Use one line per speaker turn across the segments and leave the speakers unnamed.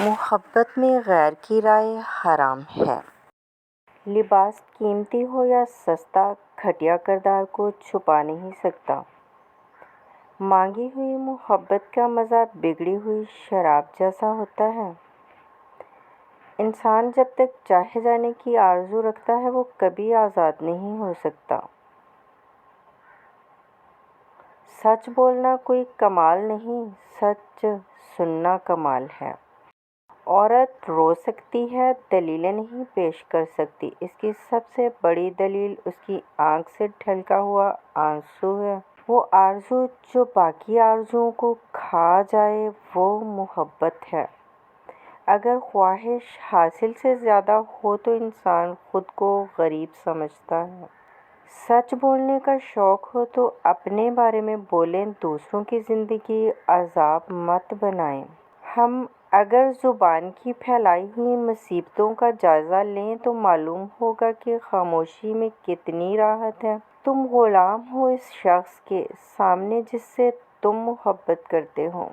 محبت میں غیر کی رائے حرام ہے۔ لباس قیمتی ہو یا سستا، گھٹیا کردار کو چھپا نہیں سکتا۔ مانگی ہوئی محبت کا مزہ بگڑی ہوئی شراب جیسا ہوتا ہے۔ انسان جب تک چاہے جانے کی آرزو رکھتا ہے وہ کبھی آزاد نہیں ہو سکتا۔ سچ بولنا کوئی کمال نہیں، سچ سننا کمال ہے۔ عورت رو سکتی ہے، دلیلیں نہیں پیش کر سکتی۔ اس کی سب سے بڑی دلیل اس کی آنکھ سے ڈھلکا ہوا آنسو ہے۔ وہ آرزو جو باقی آرزوؤں کو کھا جائے وہ محبت ہے۔ اگر خواہش حاصل سے زیادہ ہو تو انسان خود کو غریب سمجھتا ہے۔ سچ بولنے کا شوق ہو تو اپنے بارے میں بولیں، دوسروں کی زندگی عذاب مت بنائیں۔ ہم اگر زبان کی پھیلائی ہوئی مصیبتوں کا جائزہ لیں تو معلوم ہوگا کہ خاموشی میں کتنی راحت ہے۔ تم غلام ہو اس شخص کے سامنے جس سے تم محبت کرتے ہو۔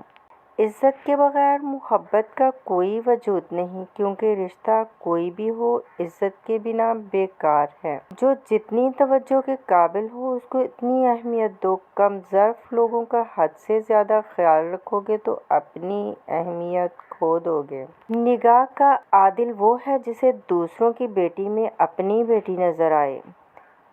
عزت کے بغیر محبت کا کوئی وجود نہیں، کیونکہ رشتہ کوئی بھی ہو عزت کے بنا بیکار ہے۔ جو جتنی توجہ کے قابل ہو اس کو اتنی اہمیت دو۔ کم ظرف لوگوں کا حد سے زیادہ خیال رکھو گے تو اپنی اہمیت کھو دو گے۔ نگاہ کا عادل وہ ہے جسے دوسروں کی بیٹی میں اپنی بیٹی نظر آئے۔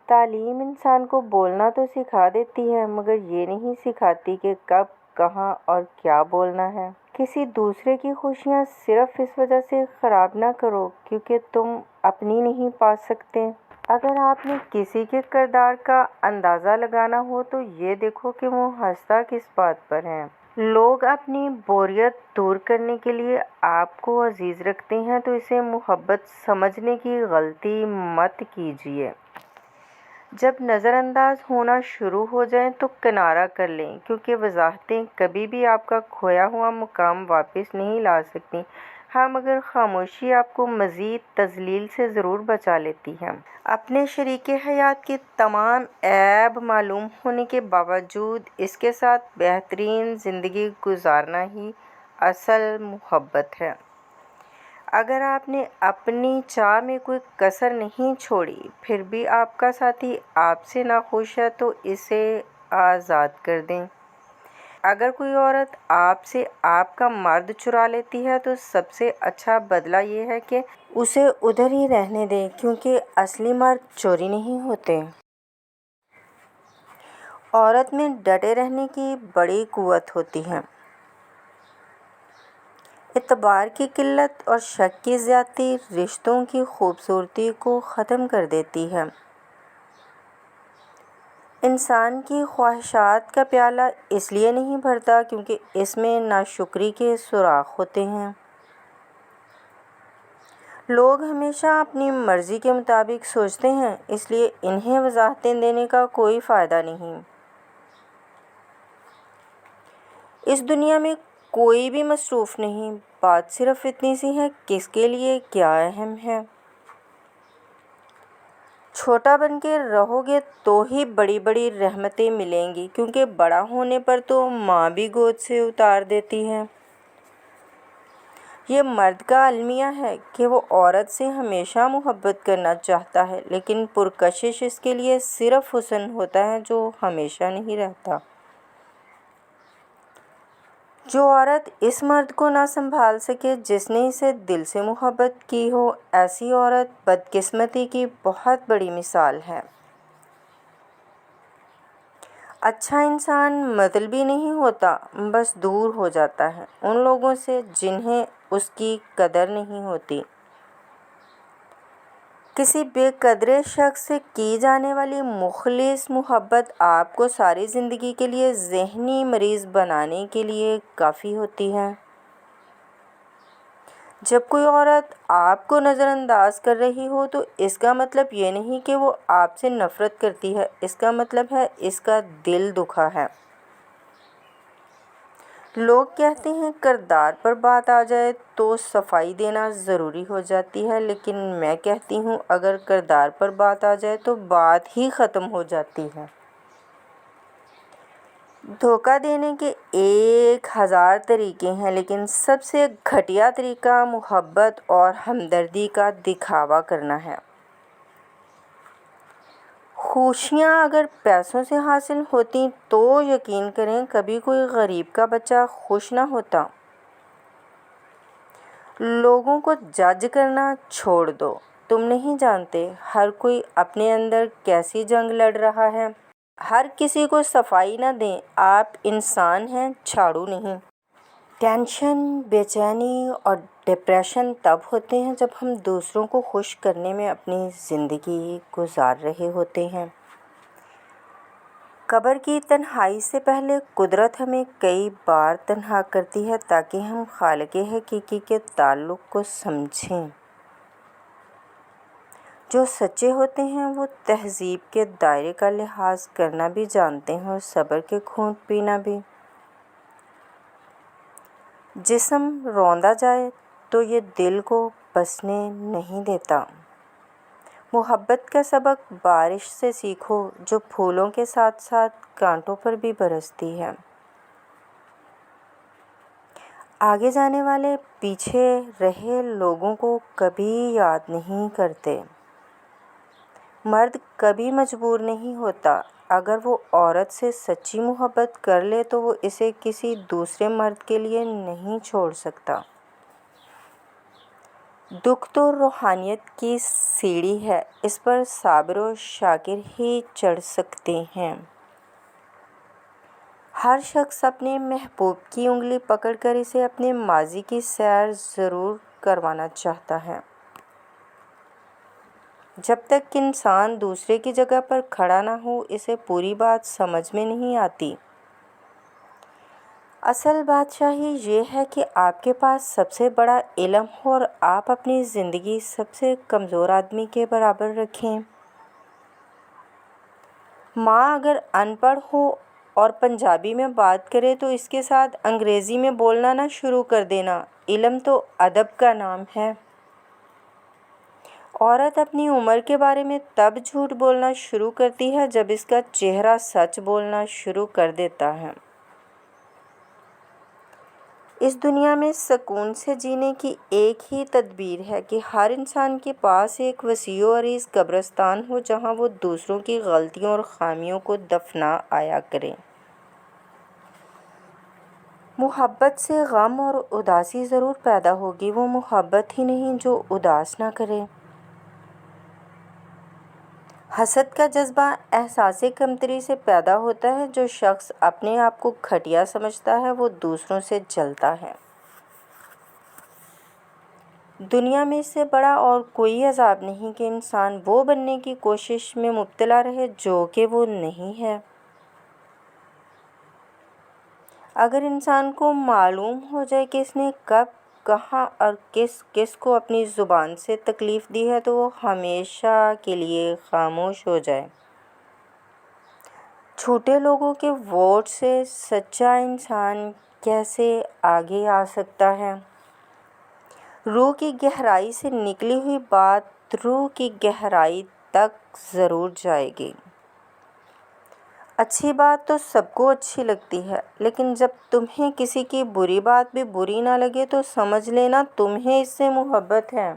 تعلیم انسان کو بولنا تو سکھا دیتی ہے مگر یہ نہیں سکھاتی کہ کب، کہاں اور کیا بولنا ہے۔ کسی دوسرے کی خوشیاں صرف اس وجہ سے خراب نہ کرو کیونکہ تم اپنی نہیں پا سکتے۔ اگر آپ نے کسی کے کردار کا اندازہ لگانا ہو تو یہ دیکھو کہ وہ ہنستا کس بات پر ہے۔ لوگ اپنی بوریت دور کرنے کے لیے آپ کو عزیز رکھتے ہیں تو اسے محبت سمجھنے کی غلطی مت کیجیے۔ جب نظر انداز ہونا شروع ہو جائیں تو کنارہ کر لیں، کیونکہ وضاحتیں کبھی بھی آپ کا کھویا ہوا مقام واپس نہیں لا سکتیں۔ ہاں مگر خاموشی آپ کو مزید تذلیل سے ضرور بچا لیتی ہے۔ اپنے شریک حیات کے تمام عیب معلوم ہونے کے باوجود اس کے ساتھ بہترین زندگی گزارنا ہی اصل محبت ہے۔ اگر آپ نے اپنی چاہ میں کوئی کسر نہیں چھوڑی پھر بھی آپ کا ساتھی آپ سے ناخوش ہے تو اسے آزاد کر دیں۔ اگر کوئی عورت آپ سے آپ کا مرد چرا لیتی ہے تو سب سے اچھا بدلہ یہ ہے کہ اسے ادھر ہی رہنے دیں، کیونکہ اصلی مرد چوری نہیں ہوتے۔ عورت میں ڈٹے رہنے کی بڑی قوت ہوتی ہے۔ اعتبار کی قلت اور شک کی زیادتی رشتوں کی خوبصورتی کو ختم کر دیتی ہے۔ انسان کی خواہشات کا پیالہ اس لیے نہیں بھرتا کیونکہ اس میں ناشکری کے سوراخ ہوتے ہیں۔ لوگ ہمیشہ اپنی مرضی کے مطابق سوچتے ہیں، اس لیے انہیں وضاحتیں دینے کا کوئی فائدہ نہیں۔ اس دنیا میں کوئی بھی مصروف نہیں، بات صرف اتنی سی ہے کس کے لیے کیا اہم ہے۔ چھوٹا بن کے رہو گے تو ہی بڑی بڑی رحمتیں ملیں گی، کیونکہ بڑا ہونے پر تو ماں بھی گود سے اتار دیتی ہے۔ یہ مرد کا المیہ ہے کہ وہ عورت سے ہمیشہ محبت کرنا چاہتا ہے لیکن پرکشش اس کے لیے صرف حسن ہوتا ہے جو ہمیشہ نہیں رہتا۔ جو عورت اس مرد کو نہ سنبھال سکے جس نے اسے دل سے محبت کی ہو، ایسی عورت بدقسمتی کی بہت بڑی مثال ہے۔ اچھا انسان مطلبی نہیں ہوتا، بس دور ہو جاتا ہے ان لوگوں سے جنہیں اس کی قدر نہیں ہوتی۔ کسی بے قدر شخص سے کی جانے والی مخلص محبت آپ کو ساری زندگی کے لیے ذہنی مریض بنانے کے لیے کافی ہوتی ہے۔ جب کوئی عورت آپ کو نظر انداز کر رہی ہو تو اس کا مطلب یہ نہیں کہ وہ آپ سے نفرت کرتی ہے، اس کا مطلب ہے اس کا دل دکھا ہے۔ لوگ کہتے ہیں کردار پر بات آ جائے تو صفائی دینا ضروری ہو جاتی ہے، لیکن میں کہتی ہوں اگر کردار پر بات آ جائے تو بات ہی ختم ہو جاتی ہے۔ دھوکہ دینے کے 1000 طریقے ہیں، لیکن سب سے گھٹیا طریقہ محبت اور ہمدردی کا دکھاوا کرنا ہے۔ خوشیاں اگر پیسوں سے حاصل ہوتیں تو یقین کریں کبھی کوئی غریب کا بچہ خوش نہ ہوتا۔ لوگوں کو جج کرنا چھوڑ دو، تم نہیں جانتے ہر کوئی اپنے اندر کیسی جنگ لڑ رہا ہے۔ ہر کسی کو صفائی نہ دیں، آپ انسان ہیں، جھاڑو نہیں۔ ٹینشن، بے چینی اور ڈپریشن تب ہوتے ہیں جب ہم دوسروں کو خوش کرنے میں اپنی زندگی گزار رہے ہوتے ہیں۔ قبر کی تنہائی سے پہلے قدرت ہمیں کئی بار تنہا کرتی ہے تاکہ ہم خالق حقیقی کے تعلق کو سمجھیں۔ جو سچے ہوتے ہیں وہ تہذیب کے دائرے کا لحاظ کرنا بھی جانتے ہیں اور صبر کے گھونٹ پینا بھی۔ جسم روندا جائے تو یہ دل کو بسنے نہیں دیتا۔ محبت کا سبق بارش سے سیکھو جو پھولوں کے ساتھ ساتھ کانٹوں پر بھی برستی ہے۔ آگے جانے والے پیچھے رہے لوگوں کو کبھی یاد نہیں کرتے۔ مرد کبھی مجبور نہیں ہوتا، اگر وہ عورت سے سچی محبت کر لے تو وہ اسے کسی دوسرے مرد کے لیے نہیں چھوڑ سکتا۔ دکھ تو روحانیت کی سیڑھی ہے، اس پر صابر و شاکر ہی چڑھ سکتے ہیں۔ ہر شخص اپنے محبوب کی انگلی پکڑ کر اسے اپنے ماضی کی سیر ضرور کروانا چاہتا ہے۔ جب تک انسان دوسرے کی جگہ پر کھڑا نہ ہو اسے پوری بات سمجھ میں نہیں آتی۔ اصل بادشاہی یہ ہے کہ آپ کے پاس سب سے بڑا علم ہو اور آپ اپنی زندگی سب سے کمزور آدمی کے برابر رکھیں۔ ماں اگر ان پڑھ ہو اور پنجابی میں بات کرے تو اس کے ساتھ انگریزی میں بولنا نہ شروع کر دینا، علم تو ادب کا نام ہے۔ عورت اپنی عمر کے بارے میں تب جھوٹ بولنا شروع کرتی ہے جب اس کا چہرہ سچ بولنا شروع کر دیتا ہے۔ اس دنیا میں سکون سے جینے کی ایک ہی تدبیر ہے کہ ہر انسان کے پاس ایک وسیع و عریض قبرستان ہو جہاں وہ دوسروں کی غلطیوں اور خامیوں کو دفنا آیا کرے۔ محبت سے غم اور اداسی ضرور پیدا ہوگی، وہ محبت ہی نہیں جو اداس نہ کرے۔ حسد کا جذبہ احساس کمتری سے پیدا ہوتا ہے۔ جو شخص اپنے آپ کو گھٹیا سمجھتا ہے وہ دوسروں سے جلتا ہے۔ دنیا میں اس سے بڑا اور کوئی عذاب نہیں کہ انسان وہ بننے کی کوشش میں مبتلا رہے جو کہ وہ نہیں ہے۔ اگر انسان کو معلوم ہو جائے کہ اس نے کب، کہاں اور کس کس کو اپنی زبان سے تکلیف دی ہے تو وہ ہمیشہ کے لیے خاموش ہو جائے۔ جھوٹے لوگوں کے ووٹ سے سچا انسان کیسے آگے آ سکتا ہے؟ روح کی گہرائی سے نکلی ہوئی بات روح کی گہرائی تک ضرور جائے گی۔ اچھی بات تو سب کو اچھی لگتی ہے، لیکن جب تمہیں کسی کی بری بات بھی بری نہ لگے تو سمجھ لینا تمہیں اس سے محبت ہے۔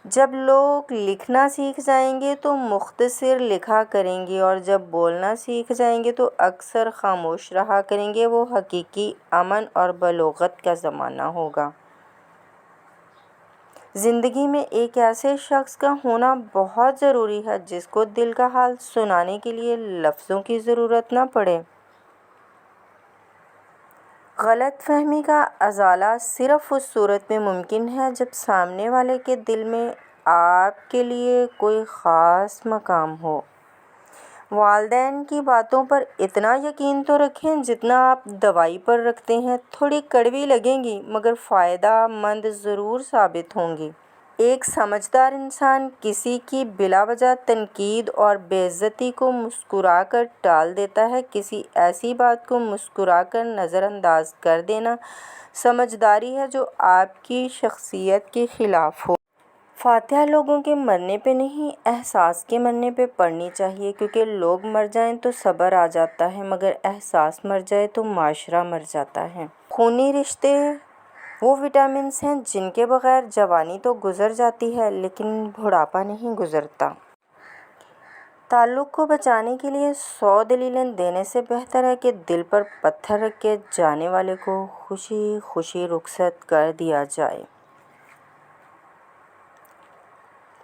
جب لوگ لکھنا سیکھ جائیں گے تو مختصر لکھا کریں گے اور جب بولنا سیکھ جائیں گے تو اکثر خاموش رہا کریں گے۔ وہ حقیقی امن اور بلوغت کا زمانہ ہوگا۔ زندگی میں ایک ایسے شخص کا ہونا بہت ضروری ہے جس کو دل کا حال سنانے کے لیے لفظوں کی ضرورت نہ پڑے۔ غلط فہمی کا ازالہ صرف اس صورت میں ممکن ہے جب سامنے والے کے دل میں آپ کے لیے کوئی خاص مقام ہو۔ والدین کی باتوں پر اتنا یقین تو رکھیں جتنا آپ دوائی پر رکھتے ہیں۔ تھوڑی کڑوی لگیں گی مگر فائدہ مند ضرور ثابت ہوں گی۔ ایک سمجھدار انسان کسی کی بلا وجہ تنقید اور بے عزتی کو مسکرا کر ٹال دیتا ہے۔ کسی ایسی بات کو مسکرا کر نظر انداز کر دینا سمجھداری ہے جو آپ کی شخصیت کے خلاف ہو۔ فاتحہ لوگوں کے مرنے پہ نہیں، احساس کے مرنے پہ پڑھنی چاہیے، کیونکہ لوگ مر جائیں تو صبر آ جاتا ہے، مگر احساس مر جائے تو معاشرہ مر جاتا ہے۔ خونی رشتے وہ وٹامنس ہیں جن کے بغیر جوانی تو گزر جاتی ہے لیکن بڑھاپا نہیں گزرتا۔ تعلق کو بچانے کے لیے 100 دلیلیں دینے سے بہتر ہے کہ دل پر پتھر رکھ کے جانے والے کو خوشی خوشی رخصت کر دیا جائے۔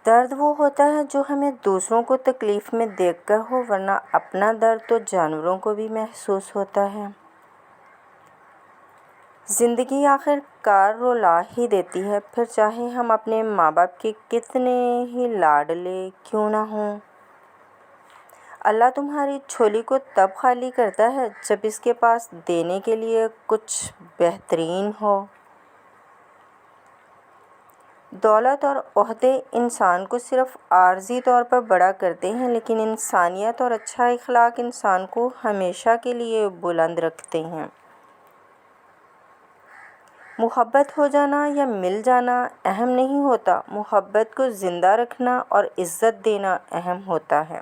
درد وہ ہوتا ہے جو ہمیں دوسروں کو تکلیف میں دیکھ کر ہو، ورنہ اپنا درد تو جانوروں کو بھی محسوس ہوتا ہے۔ زندگی آخر کار رلا ہی دیتی ہے، پھر چاہے ہم اپنے ماں باپ کے کتنے ہی لاڈلے کیوں نہ ہوں۔ اللہ تمہاری جھولی کو تب خالی کرتا ہے جب اس کے پاس دینے کے لیے کچھ بہترین ہو۔ دولت اور عہدے انسان کو صرف عارضی طور پر بڑا کرتے ہیں، لیکن انسانیت اور اچھا اخلاق انسان کو ہمیشہ کے لیے بلند رکھتے ہیں۔ محبت ہو جانا یا مل جانا اہم نہیں ہوتا، محبت کو زندہ رکھنا اور عزت دینا اہم ہوتا ہے۔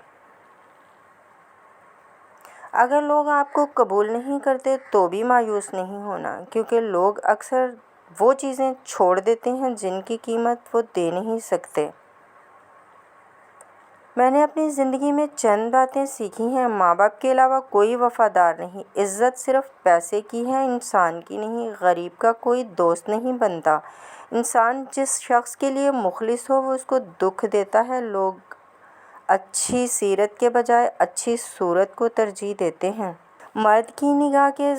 اگر لوگ آپ کو قبول نہیں کرتے تو بھی مایوس نہیں ہونا، کیونکہ لوگ اکثر وہ چیزیں چھوڑ دیتے ہیں جن کی قیمت وہ دے نہیں سکتے۔ میں نے اپنی زندگی میں چند باتیں سیکھی ہیں۔ ماں باپ کے علاوہ کوئی وفادار نہیں، عزت صرف پیسے کی ہے، انسان کی نہیں۔ غریب کا کوئی دوست نہیں بنتا، انسان جس شخص کے لیے مخلص ہو وہ اس کو دکھ دیتا ہے۔ لوگ اچھی سیرت کے بجائے اچھی صورت کو ترجیح دیتے ہیں۔ مرد کی نگاہ کے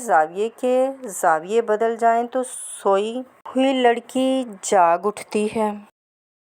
زاویے بدل جائیں تو سوئی ہوئی لڑکی جاگ اٹھتی ہے۔